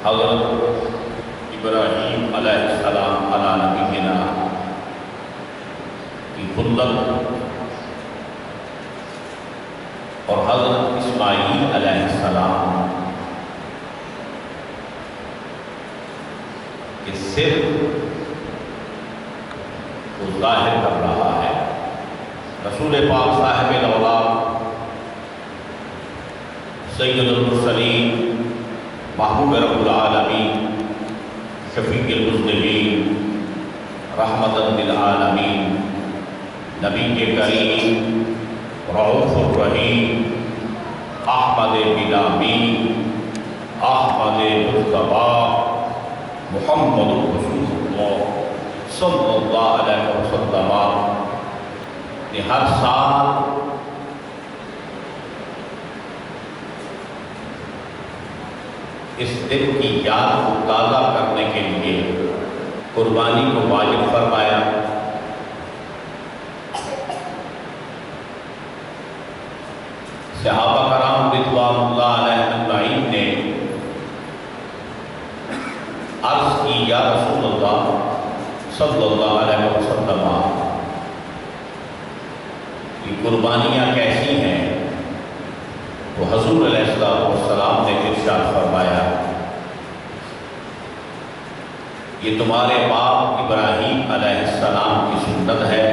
حضرت ابراہیم علیہ السلام علی نبینا کی خلت اور حضرت اسماعیل علیہ السلام کے صرف کو ظاہر کر رہا ہے۔ رسول پاک صاحب الاولاد سید المرسلین محبوب رب العالمین شفیع المذنبین رحمۃ للعالمین نبی کے کریم رؤوف الرحیم احمد بلامی احمد مصطفیٰ محمد رسول اللہ صلی اللہ علیہ وسلم نے ہر سال اس دن کی یاد کو تازہ کرنے کے لیے قربانی کو واجب فرمایا۔ صحابہ کرام رضوان اللہ علیہ اجمعین نے عرض کی یا رسول اللہ صلی اللہ علیہ وسلم کی قربانیاں کیسی ہیں؟ تو حضور علیہ السلام نے ارشاد فرمایا یہ تمہارے باپ ابراہیم علیہ السلام کی سنت ہے،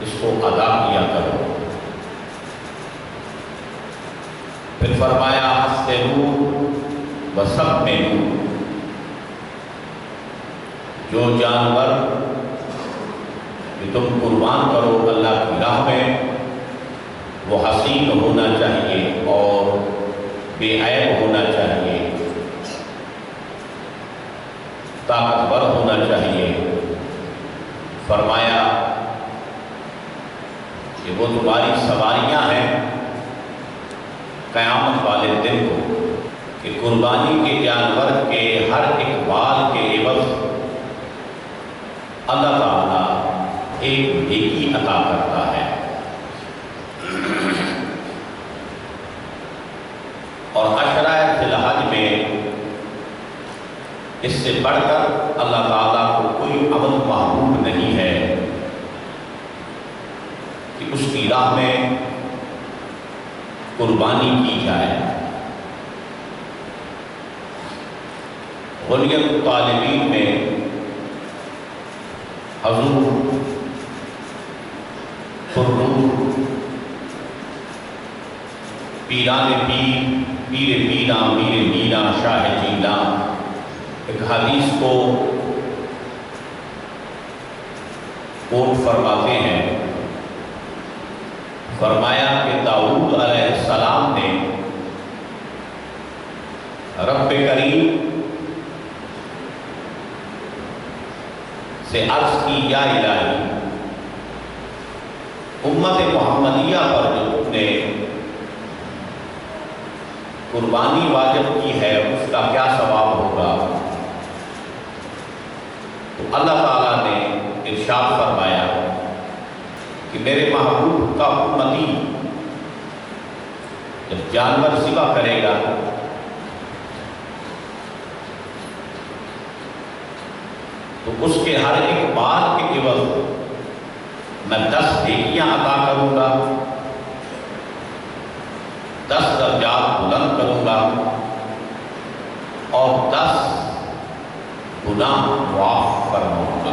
اس کو ادا کیا کرو۔ پھر فرمایا حسنوا وسمنوا، جو جانور کہ تم قربان کرو اللہ کی راہ میں وہ حسین ہونا چاہیے اور بے عیب ہونا چاہیے، طاقتور ہونا چاہیے۔ فرمایا کہ وہ تمہاری سواریاں ہیں قیامت والے دن کو، کہ قربانی کے جانور کے ہر ایک بال کے عوض اللہ تعالیٰ ایک نیکی عطا کرتا ہے۔ اور عشرہ ذی الحج میں اس سے بڑھ کر اللہ تعالیٰ کو کوئی عمل محبوب نہیں ہے کہ اس کی راہ میں قربانی کی جائے۔ غنیت الطالبین میں حضور خرور پیران پیر پیراں میر میراں شاہ جیلاں ایک حدیث کو کوٹ فرماتے ہیں۔ فرمایا کہ داؤد علیہ السلام نے رب کریم سے عرض کی یا الہی امت محمدیہ پر جو تم نے قربانی واجب کی ہے اس کا کیا ثواب ہوگا؟ تو اللہ تعالیٰ نے ارشاد فرمایا کہ میرے محبوب کا امتی جب جانور ذبح کرے گا تو اس کے ہر ایک بال کے عوض میں 10 نیکیاں عطا کروں گا، 10 درجات بلند کروں گا اور 10 گناہ معاف فرماؤں گا۔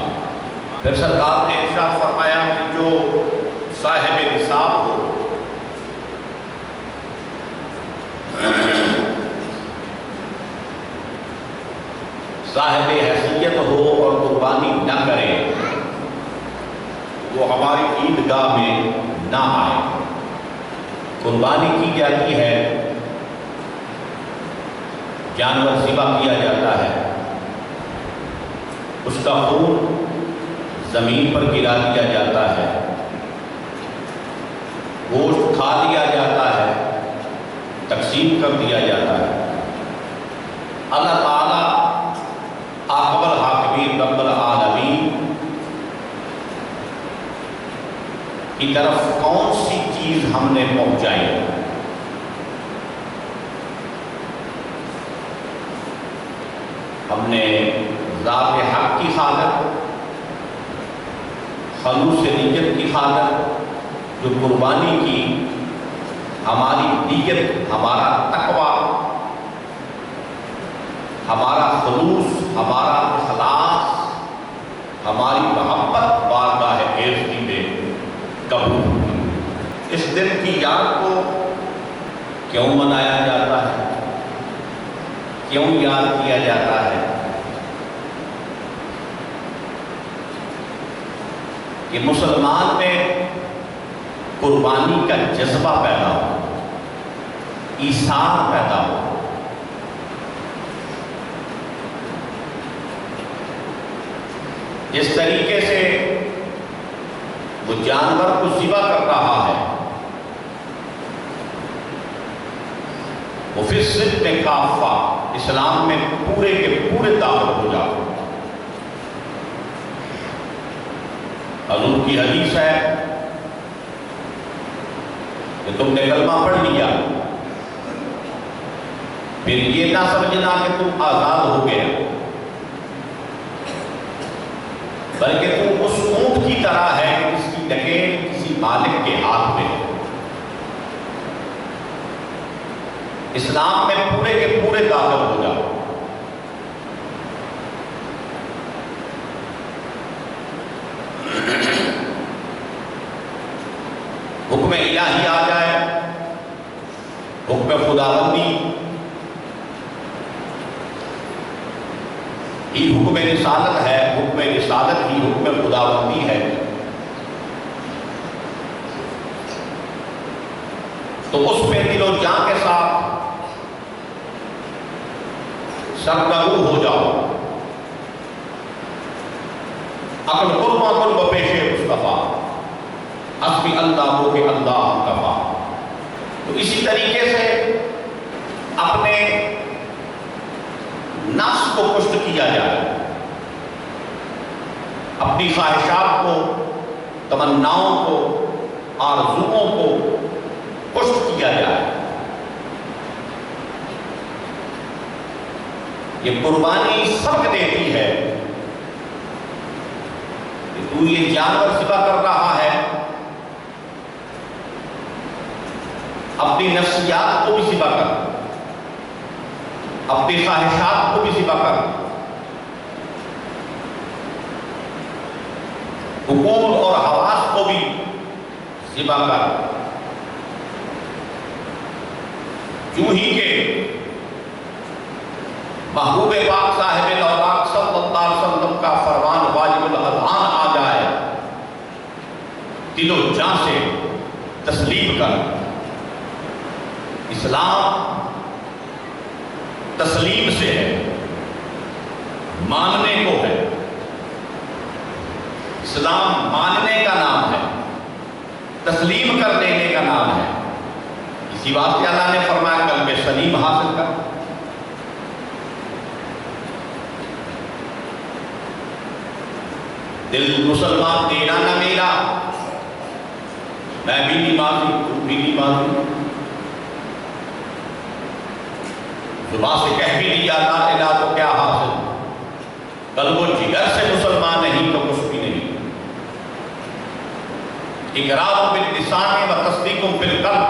پھر سرکار نے ارشاد فرمایا کہ جو صاحب نصاب ہو صاحب حیثیت ہو اور قربانی نہ کرے وہ ہماری عیدگاہ میں نہ آئے۔ قربانی کی جاتی ہے، جانور ذبح کیا جاتا ہے، اس کا خون زمین پر گرا دیا جاتا ہے، گوشت کھا لیا جاتا ہے، تقسیم کر دیا جاتا ہے۔ اللہ تعالیٰ عاقب الحاکمین رب العالمین کی طرف کون سی چیز ہم نے پہنچائی؟ ہم نے ذات حق کی خاطر، خلوص نیت کی خاطر جو قربانی کی، ہماری نیت، ہمارا تقویٰ، ہمارا خلوص، ہمارا اخلاص، ہماری محبت بارگاہ عزتی میں قبول ہوئی۔ اس دن کی یاد کو کیوں منایا جاتا ہے، کیوں یاد کیا جاتا ہے؟ کہ مسلمان میں قربانی کا جذبہ پیدا ہو، ایثار پیدا ہو۔ جس طریقے سے وہ جانور کو ذبح کر رہا ہے، وہ فی الصدق کافہ، اسلام میں پورے کے پورے داخل ہو جاؤ۔ حضور کی حدیث ہے کہ تم نے کلمہ پڑھ لیا، پھر یہ نہ سمجھنا کہ تم آزاد ہو گئے، بلکہ تم اس اونٹ کی طرح ہے جس کی ڈکیٹ کسی مالک کے ہاتھ میں ہے۔ اسلام میں پورے کے پورے داخل ہو جاؤ۔ حکم الہی آ جائے، حکم خداوندی ہی حکم رسالت ہے، حکم رسالت ہی حکم خداوندی ہے، تو اس پہ دل و جان کے ساتھ سرگرم ہو جاؤ۔ عقل قربان بپیش مصطفیٰ، حسبی اللہ ہو کہ اللہ کفا۔ تو اسی طریقے سے اپنے نفس کو کشت کیا جائے، اپنی خواہشات کو، تمناؤں کو، آرزوؤں کو کشت کیا جائے۔ یہ قربانی سبق دیتی ہے کہ تو یہ جانور ذبح کر رہا ہے، اپنی نفسیات کو بھی ذبح کر، اپنی خواہشات کو بھی ذبح کر، حقوق اور حواس کو بھی ذبح کر۔ جو ہی کہ محبوب پاک صاحب الاوراق صلی اللہ علیہ وسلم کا فرمان واجب الاذعان آ جائے، دل و جان سے تسلیم کر۔ اسلام تسلیم سے ہے، ماننے کو ہے۔ اسلام ماننے کا نام ہے، تسلیم کر دینے کا نام ہے۔ اسی واسطے اللہ نے فرمایا قلب سلیم حاصل کر۔ دل مسلمان تیرا نہ میرا، میں بھی نمازی تم بھی نمازی، زبان سے کہہ بھی لیا لا الہ تو کیا حاصل، قلب و جگر سے مسلمان نہیں تو کچھ بھی نہیں۔ اقرار باللسان و تصدیق بالقلب،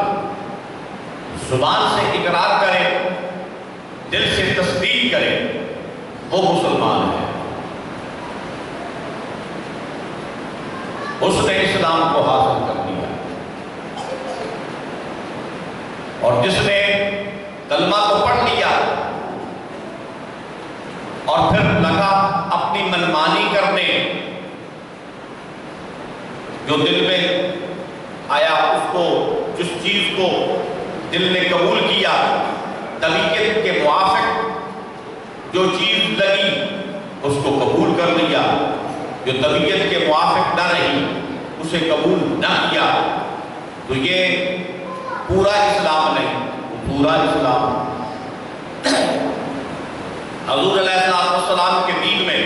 زبان سے اقرار کرے، دل سے تصدیق کرے، وہ مسلمان ہے۔ اس نے اسلام کو حاصل کر لیا، اور جس نے کلمہ کو پڑھ لیا اور پھر لگا اپنی منمانی کرنے، جو دل میں آیا اس کو، جس چیز کو دل نے قبول کیا، طبیعت کے موافق جو چیز لگی اس کو قبول کر لیا، جو طبیعت کے موافق نہ رہی اسے قبول نہ کیا، تو یہ پورا اسلام نہیں، پورا اسلام حضور علیہ السلام کے دین میں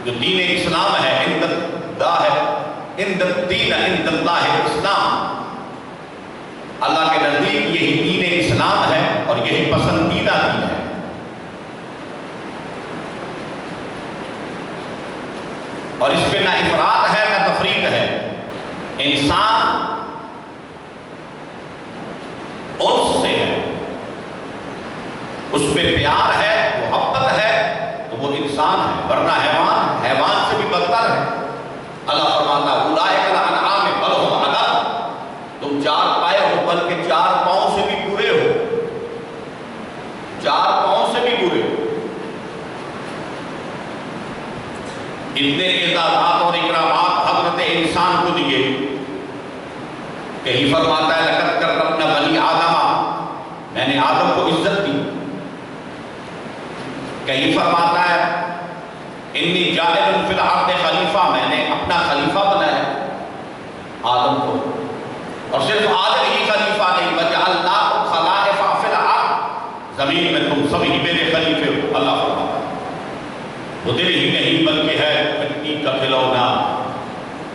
جو دین اسلام ہے، عند الدین عند اللہ الاسلام، اللہ کے نزدیک یہی دین اسلام ہے اور یہی پسندیدہ دین ہے۔ اس پہ پیار ہے، محبت ہے، تو وہ انسان ہے، ورنہ حیوان سے بھی بدتر ہے۔ اللہ فرماتا ہے اولئک الانعام بل هم اضل، تم چار پائے ہو بلکہ چار پاؤں سے بھی برے ہو، چار پاؤں سے بھی برے ہو۔ اتنے اعزازات اور اکرامات حضرت انسان کو دیے، کہیں فرماتا ہے لقد کرمنا بنی آدم، میں نے آدم کو عزت دی، کہیں فرماتا ہے انی جاعل فی الارض خلیفہ، میں نے اپنا خلیفہ بنایا آدم کو، اور صرف آدم ہی خلیفہ نہیں، وجعلناکم خلائف فی الارض، زمین میں تم سب ہی میرے خلیفے ہو۔ اللہ فرماتا ہے وہ دل ہی نہیں بلکہ ہے مٹی کا کھلونا،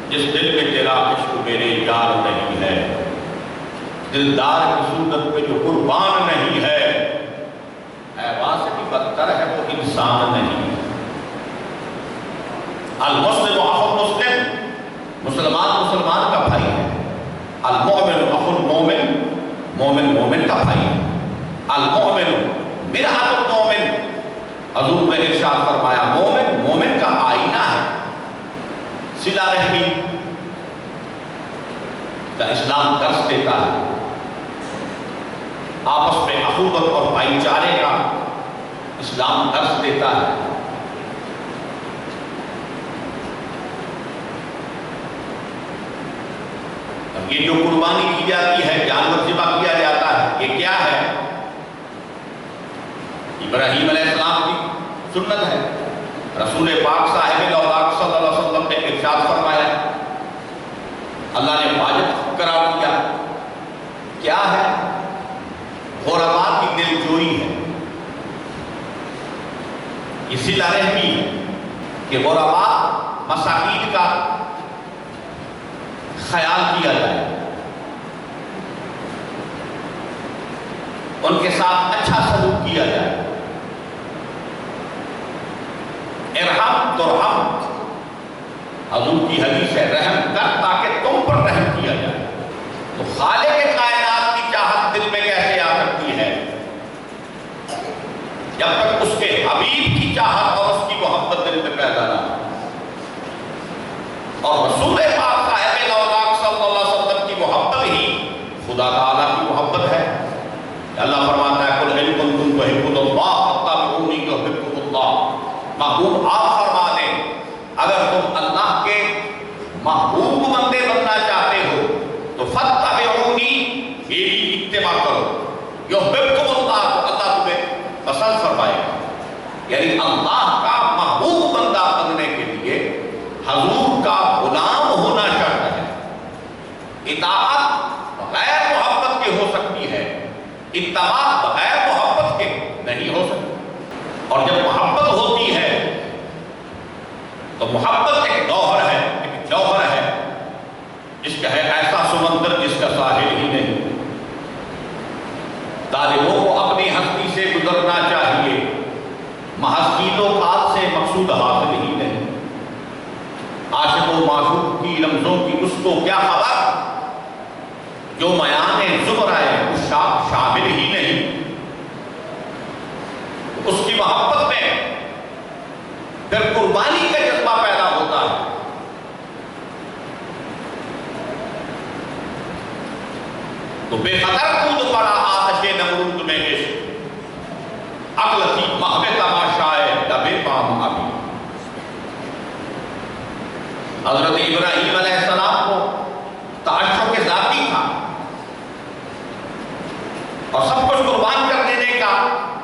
جس دل میں تیرا عشق میرے یار نہیں ہے، دلدار کی صورت پہ جو قربان نہیں ہے، حیوان سے بھی بدتر ہے، وہ انسان نہیں۔ المسلم اخو المسلم، مسلمان کا بھائی ہے، المؤمن اخو المؤمن، مومن کا بھائی ہے، المؤمن مرآۃ المؤمن، حضور نے ارشاد فرمایا مومن کا آئینہ ہے۔ صلہ رحمی کا اسلام درس دیتا ہے، آپس میں اخوت اور بھائی چارے کا اسلام درس دیتا ہے۔ اب یہ جو قربانی کی جاتی ہے، جانور ذبح کیا جاتا ہے، یہ کیا ہے؟ ابراہیم علیہ السلام کی سنت ہے۔ رسول پاک صاحب الاوراق صلی اللہ علیہ وسلم نے ارشاد فرمایا، اللہ نے واجب قرار دیا، کیا ہے؟ غرباء کی دل جوئی ہے، یہ صلہ رحمی ہے کہ غرباء مساکین کا خیال کیا جائے، ان کے ساتھ اچھا سلوک کیا جائے۔ ارحم ترحم، حضور کی حدیث ہے، رحم کر تاکہ تم پر رحم کیا جائے۔ تو خالق کائنات کی چاہت دل میں کیسے آ سکتی ہے؟ جب تک اس کے حبیب کی چاہت اور اس کی محبت دل میں پیدا نہ ہو۔ اور رسول پاک صاحب الاوراق صلی اللہ علیہ وسلم کی محبت ہی خدا تعالیٰ کی محبت ہے۔ اللہ فرماتا ہے قل ان کنتم تحبون اللہ فاتبعونی یحببکم اللہ، محبوب آپ فرما دیں اگر تم اللہ کے محبوب بندے بننا چاہتے ہو تو فاتبعونی، میری اتباع کرو، یحببکم اللہ، تو اللہ تمہیں پسند فرمائے گا۔ یعنی اللہ کا محبوب بندہ بننے کے لیے حضور کا غلام ہونا شرط ہے۔ اطاعت بغیر محبت کے ہو سکتی ہے، اتباع بغیر محبت کے نہیں ہو سکتی۔ اور جب محبت ہوتی ہے تو محبت ایک گوہر ہے، ایک جوہر ہے، جس کا ہے ایسا سمندر جس کا ساحل ہی نہیں۔ طالبوں کو اپنی ہستی سے گزرنا چاہیے، محض قیل و قال سے مقصود حاصل ہی نہیں۔ عاشق و معشوق کی رمزوں کی اس کو کیا خبر جو میان زمرہ عشاق شامل ہی نہیں۔ اس کی محبت میں پھر قربانی کا جذبہ پیدا ہوتا ہے۔ تو بے قدر کود پڑا آتش نمرود میں عشق، عقل تھی محو تماشائے لبے بام ابھی۔ حضرت ابراہیم علیہ السلام کو تعشق ذاتی تھا اور سب کچھ قربان کر دینے کا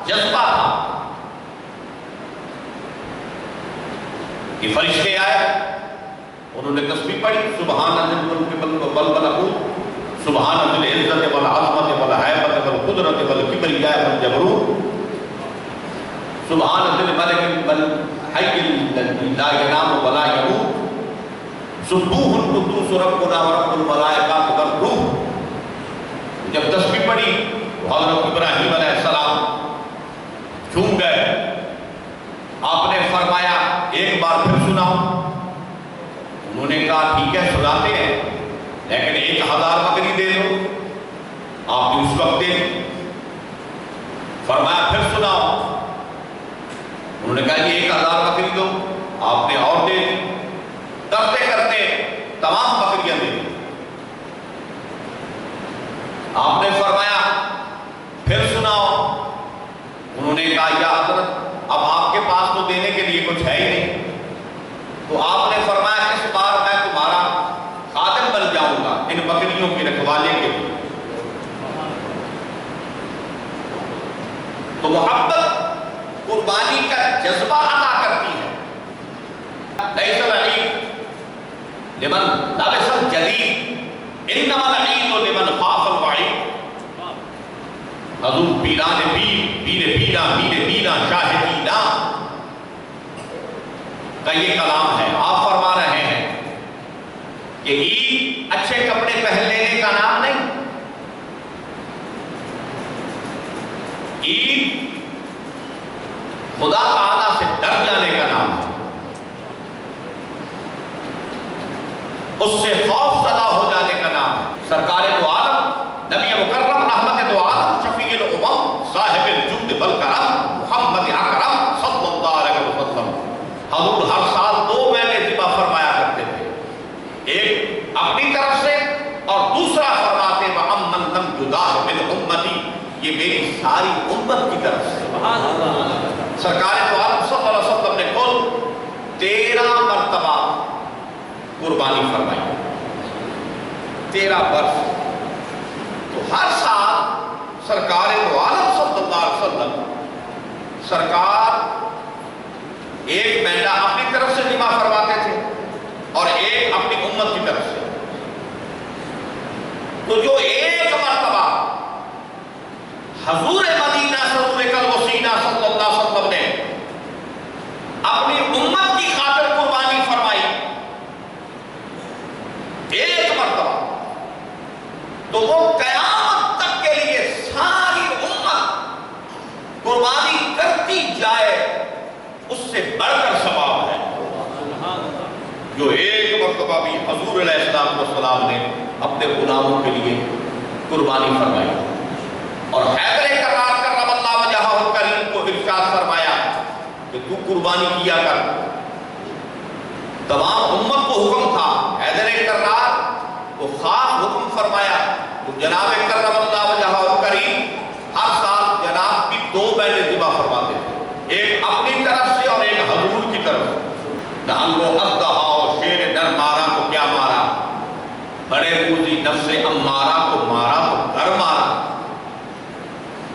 جذبہ تھا کہ فرشتے آئے، انہوں نے تسبیح پڑھی، سبحان ذی الملک والملکوت، سبحان ذی العزت والعظمت والہیبت والقدرت والکبریاء والجبروت، سبحان ذی الملک الحی الذی لا ینام ولا یموت، سبوح القدوس ربنا ورب الملائکۃ والروح۔ جب تسبیح پڑھی تو حضرت ابراہیم علیہ السلام جھوم گئے۔ آپ نے فرمایا ایک بار پھر سناؤ؟ انہوں نے کہا ٹھیک ہے سناتے ہیں، لیکن 1000 بکری دے دو۔ آپ نے اس وقت دے دی۔ فرمایا پھر سناؤ؟ انہوں نے کہا کہ 1000 بکری دو، آپ نے اور دے دی، کرتے کرتے تمام بکریاں دے دی۔ آپ نے فرمایا پھر سناؤ، انہوں نے کہا یا حضرت اب آپ کے پاس تو دینے کے لیے کچھ ہے ہی نہیں۔ تو آپ نے فرمایا اس بار میں تمہارا خادم بن جاؤں گا ان بکریوں کی رکھوالی کے لیے۔ تو محبت قربانی کا جذبہ عطا کرتی ہے۔ لیس العید لمن لبس الجدید انما العید لمن خاف الوعید۔ حضور پیران پیر پیر پیران شاہ پیرا کا یہ کلام ہے۔ آپ فرما رہے ہیں کہ عید اچھے کپڑے پہن لینے کا نام نہیں، عید خدا تعالیٰ سے ڈر جانے کا نام ہے، اس سے خوف زدہ ہو جانے کا نام ہے۔ سرکار دو عالم نبی مکرم رحمت دو عالم شفیع الامم صاحب الجود والکرم محمد اکرم صلی اللہ علیہ وسلم حضور ہر سال 2 مہینے ذبح فرمایا کرتے تھے، ایک اپنی طرف سے اور دوسرا فرماتے وَأَمَّنْ لَمْ يُدَاهِ بِالْأُمَّةِ، یہ میری ساری امت کی طرف سے۔ سرکار دو عالم صلی اللہ علیہ وسلم نے کل 13 مرتبہ قربانی فرمائی، 13 برس۔ تو ہر سال سرکار دو عالم صلی اللہ علیہ وسلم سرکار ایک مینڈا اپنی طرف سے ذبح فرماتے تھے اور ایک اپنی امت کی طرف سے۔ تو جو ایک مرتبہ حضور مدینہ صدور قلب و سینہ صلی اللہ علیہ وسلم نے اپنی امت کی خاطر قربانی فرمائی، ایک مرتبہ، تو وہ قیامت تک کے لیے ساری امت قربانی کرتی جائے، اس سے بڑھ کر ثواب ہے جو ایک مرتبہ بھی حضور علیہ السلام نے اپنے غلاموں کے لیے قربانی فرمائی۔ اور حیدر کرار کرم اللہ وجہہ الکریم کو ارشاد فرمایا کہ تو قربانی کیا کر۔ تمام امت کو حکم تھا، حیدر کرار کو خاص حکم فرمایا۔ تو جناب کرم اللہ وجہہ الکریم ہر سال جناب کی 2 بیٹے ذبح فرماتے تھے، ایک اپنی طرف سے اور ایک حضور کی طرف سے۔ ڈانگو اژدہا اور شیر ڈر مارا کو کیا مارا، بڑے روزی نفس امارہ کو مارا تو گھر مارا۔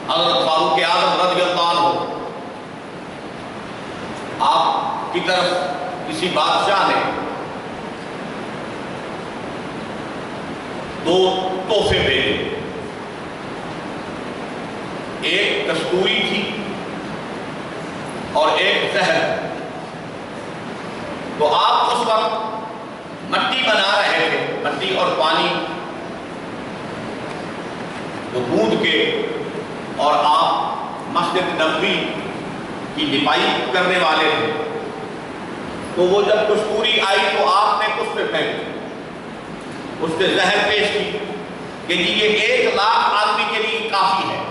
حضرت فاروق اعظم رضی اللہ عنہ، آپ کی طرف کسی بادشاہ نے 2 تحفے بھیجے، ایک کستوری تھی اور ایک زہر۔ تو آپ اس وقت مٹی بنا رہے تھے، مٹی اور پانی کو گوندھ کے، اور آپ مسجد نبوی کی لپائی کرنے والے تھے۔ تو وہ جب کستوری آئی تو آپ نے اس پہ پھینکی، اس سے زہر پیش کی کہ جی یہ 1 لاکھ آدمی کے لیے کافی ہے،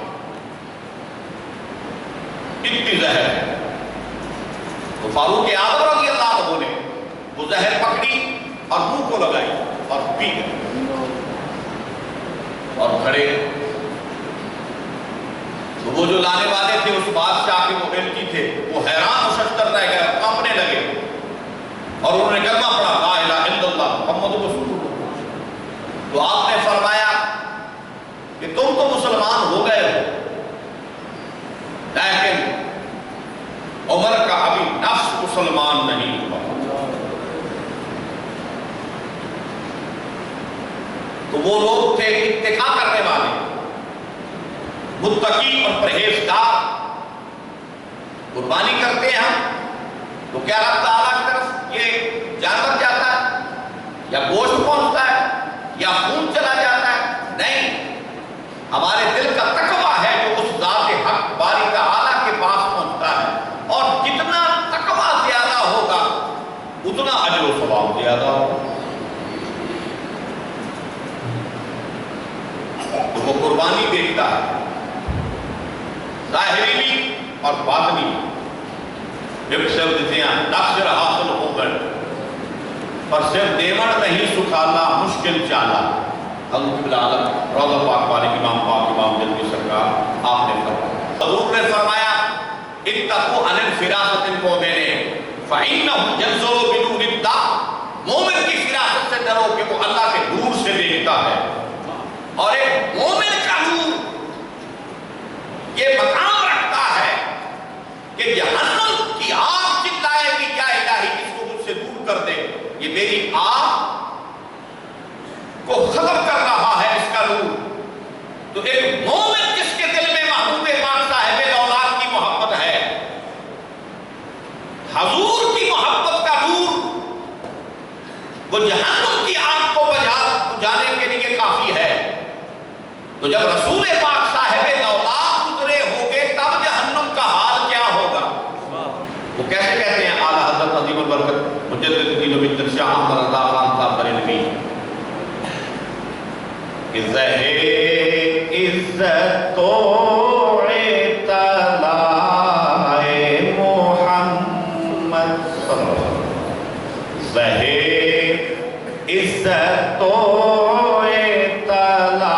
اتنی زہر ہے۔ تو فاروق اعظم رضی اللہ عنہ نے وہ زہر پکڑی اور منہ کو لگائی اور پی گئی اور کھڑے۔ تو وہ جو لانے والے تھے اس بادشاہ کے وہ علمی تھے، وہ حیران مشتر رہ گئے، کانپنے لگے، اور انہوں نے کلمہ پڑھا لا الہ الا اللہ محمد رسول اللہ۔ تو آپ نے فرمایا کہ تم تو مسلمان ہو گئے ہو، لیکن عمر کا ابھی نفس مسلمان نہیں ہوا۔ تو وہ لوگ تھے اتقا کرنے والے، متقی اور پرہیزگار۔ قربانی کرتے ہیں ہم تو کیا رب تعالیٰ کی طرف یہ جانور جاتا ہے یا گوشت پہنچتا ہے یا خون چلا جاتا ہے؟ نہیں، ہمارے دل کا تقویٰ ہے جو اس ذات حق باری تعالیٰ کے پاس پہنچتا ہے، اور جتنا تقویٰ زیادہ ہوگا اتنا اجر و ثواب زیادہ ہوگا۔ تو وہ قربانی دیکھتا ہے، ظاہری بھی اور باطنی بھی۔ ایک شبد دیاں نقشر حاصل ہو گئے پر صرف دیوڑ نہیں سکھالا مشکل چالا حضرت بالعالم روضہ پاک والے امام پاک امام جلوی سرکار آپ نے فرمایا حضور نے فرمایا اتقوا عن الفراست کو میں نے فَإِنَّهُ يَنْظُرُ بِنُورِ اللَّهِ مومن کی فراست سے ڈرو کہ وہ اللہ کے نور سے دیکھتا ہے اور ایک مومن کا نور یہ مقام رکھتا ہے کہ جہنم کی آگ چلائے گی یا الہی اس کو مجھ سے دور کر دے یہ میری آگ کو ختم کر رہا ہے اس کا نور تو ایک مومن جس کے دل میں محبوب پاک صاحب اولاد کی محبت ہے حضور کی محبت کا نور وہ جہنم کی آگ کو بجھانے کے لیے کافی ہے تو جب رسول پاک صاحب اولاد گزرے ہوگے تب جہنم کا حال کیا ہوگا وہ کیسے کہتے ہیں اعلیٰ حضرت عظیم البرکت مجدد الدین ابن شاہ احمد رضا خان صاحب بریلوی عزت و اطلاع محمد عزت و اطلاع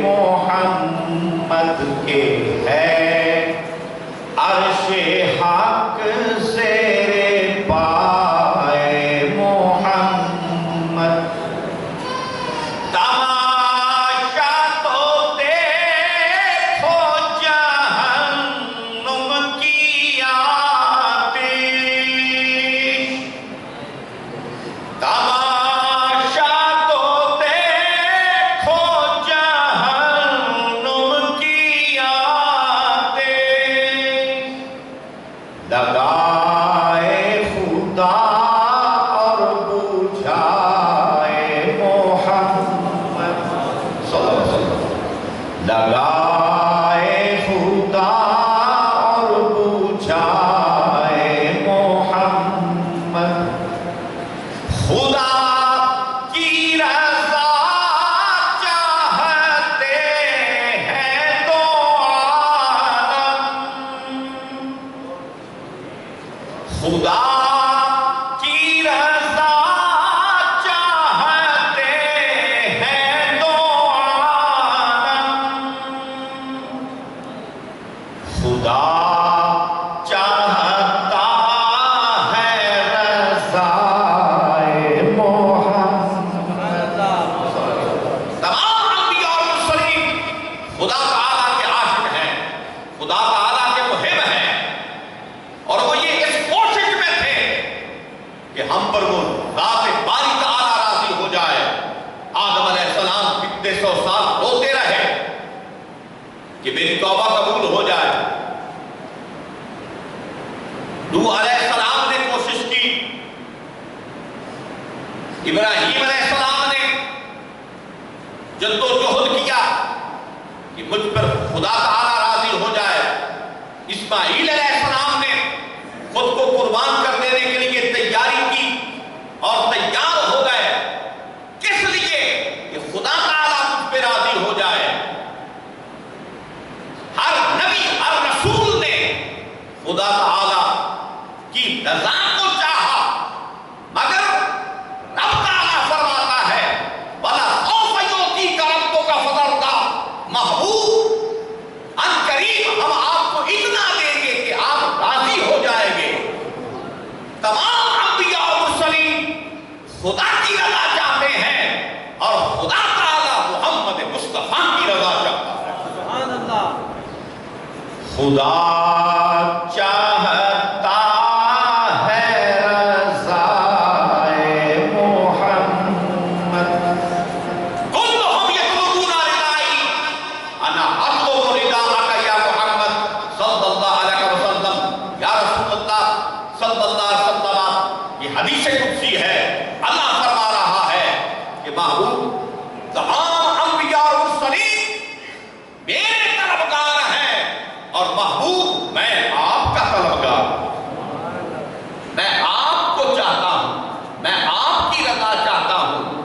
محمد کے ہے عرش حق زیر پائے محمد ابراہیم علیہ السلام نے جدوجہد کیا کہ مجھ پر خدا تعالی راضی ہو جائے اسماعیل علیہ السلام نے خود کو قربان کر دینے کے لیے تیاری کی اور تیار ہو گئے کس لیے کہ خدا تعالی مجھ پہ راضی ہو جائے ہر نبی ہر رسول نے خدا تعالی کی رضا کو چاہا مگر رب تعالیٰ فرماتا ہے بلا خوف یوتی کا رب کا فضل کا محبوب ان قریب ہم آپ کو اتنا دیں گے کہ آپ راضی ہو جائیں گے تمام انبیاء اور مرسلین خدا کی رضا چاہتے ہیں اور خدا تعالیٰ محمد مصطفیٰ کی رضا چاہتا ہے سبحان اللہ خدا چاہتا حدیث قدسی ہے اللہ فرما رہا ہے کہ محبوب تمام انبیاء اور مرسلین میرے طلبگار ہیں اور محبوب میں آپ کا طلبگار میں آپ کو چاہتا ہوں میں آپ کی رضا چاہتا ہوں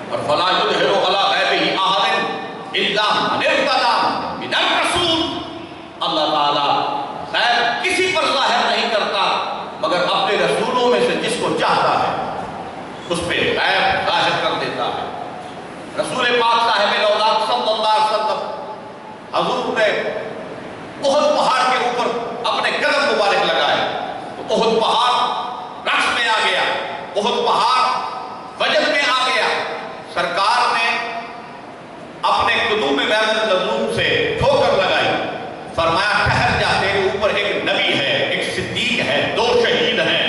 اور فلا یظہر علی غیبہ احد الا من ارتضی من الرسول اللہ تعالی غیب چاہتا ہے اس پہ غیب ظاہر کر دیتا ہے۔ رسول پاک صاحب الاولاد صلی اللہ علیہ وسلم حضور نے احد پہاڑ کے اوپر اپنے قدم مبارک لگائے تو احد پہاڑ رقص میں آ گیا، احد پہاڑ وجد میں آ گیا۔ سرکار نے اپنے قدوم بیض لزوم سے ٹھوکر لگائی، فرمایا ٹھہر جا، تیرے اوپر ایک نبی ہے، ایک صدیق ہے، دو شہید ہیں۔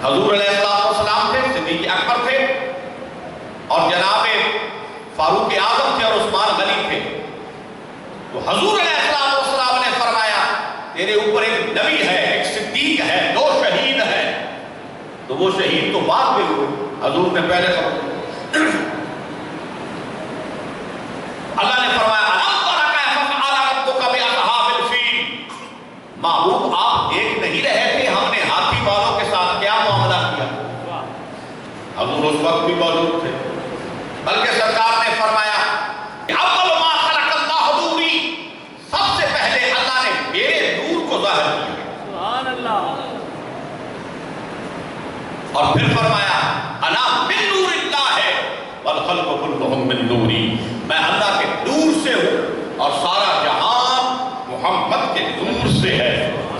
حضور علیہ السلام تھے، صدیق اکبر تھے، اور جناب فاروق اعظم تھے اور عثمان غنی تھے۔ تو حضور علیہ السلام نے فرمایا تیرے اوپر ایک نبی ہے، ایک صدیق ہے، دو شہید ہیں۔ تو وہ شہید تو بعد میں ہوئے، حضور نے پہلے اللہ نے فرمایا الم تر کیف فعل ربک باصحاب الفیل، محبوب آپ دیکھ نہیں رہے تھے ہم نے ہاتھی والوں کے ساتھ کیا معاملہ کیا؟ حضور اس وقت بھی موجود تھے، بلکہ سرکار نے فرمایا اول ما خلق اللہ نوری، سب سے پہلے اللہ نے میرے نور کو ظاہر کیا، سبحان اللہ، اور پھر فرمایا انا من نور اللہ والخلق كلهم من نوری، میں اللہ کے نور سے ہوں اور سارا جہان محمد کے نور سے ہے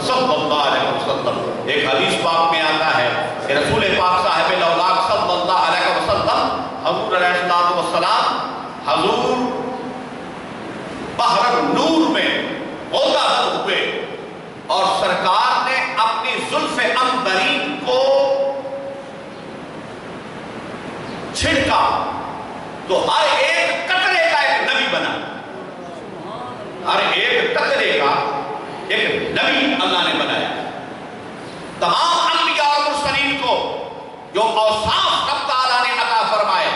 صلی اللہ علیہ وسلم۔ ایک حدیث پاک میں آتا ہے کہ رسول پاک صاحب الاولاد صلی اللہ علیہ وسلم حضور علیہ السلام حضور بحر النور میں غوطہ در ہوئے اور سرکار نے اپنی زلف عنبرین کو چھڑکا تو ہر ایک قطرے کا ایک نبی بنا، ہر ایک قطرے کا ایک نبی اللہ نے بنایا۔ تمام انبیاء اور مرسلین کو جو اوصاف رب تعالیٰ نے عطا فرمائے،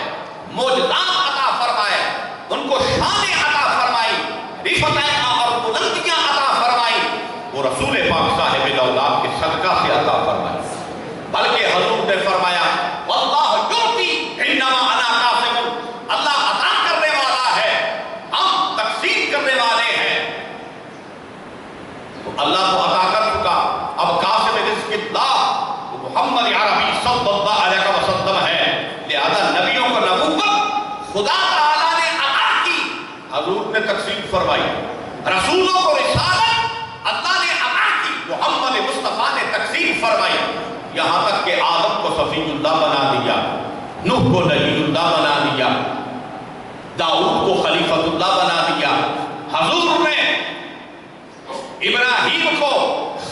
معجزات عطا فرمائے، ان کو شانیں عطا فرمائی، رفعتیں اور بلندیاں عطا فرمائی، وہ رسول پاک صاحب الاولاد کے صدقہ سے عطا فرمائی۔ بلکہ حضور نے فرمایا واللہ یعطی انما انا قاسم، اللہ عطا کرنے والا ہے، ہم تقسیم کرنے والے ہیں۔ تو اللہ کو عطا کر چکا، اب قاسم رزق اللہ محمد عربی صلی اللہ علیہ وسلم ہے، لہذا نبیوں کو نبوت خدا تعالیٰ نے عطا کی، حضور نے تقسیم فرمائی، رسولوں کو رسالت اللہ نے عطا کی، محمد مصطفیٰ نے تقسیم فرمائی، یہاں تک کہ آدم کو صفی اللہ بنا دیا، نوح کو نبی اللہ بنا دیا، داؤد کو خلیفۃ اللہ بنا دیا، حضور نے ابراہیم کو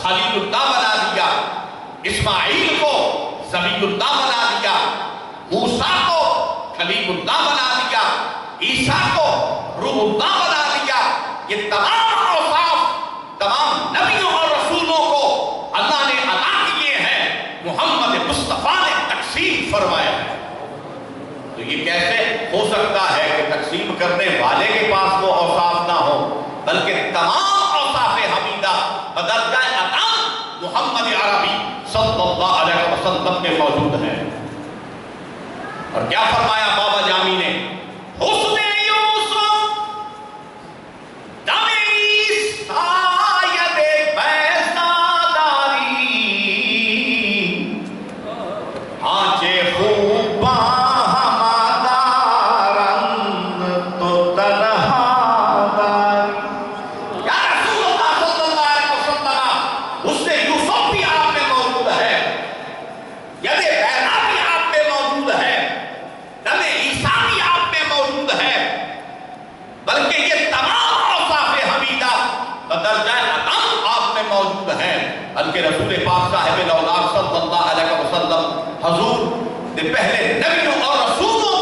خلیل اللہ بنا دیا، اسماعیل کو ذبیح اللہ بنا دیا، موسیٰ کو کلیم اللہ بنا دیا، عیسیٰ کو روح اللہ بنا دیا۔ یہ تمام اوصاف تمام نبیوں اور رسولوں کو اللہ نے عطا کیے ہیں، محمد مصطفیٰ نے تقسیم فرمایا ہے۔ تو یہ کیسے ہو سکتا ہے کہ تقسیم کرنے والے کے پاس وہ اوصاف نہ ہو، بلکہ تمام اوصاف حمیدہ بدرجہ عطا محمد عربی صلی اللہ علیہ وسلم میں موجود ہیں۔ اور کیا فرمایا بابا جامی نے؟ حسن یوسف دم عیسیٰ بیضاداری، آنچے خوباں بلکہ رسول پاک صاحب الاولاد صلی اللہ علیہ وسلم حضور نے پہلے نبیوں اور رسولوں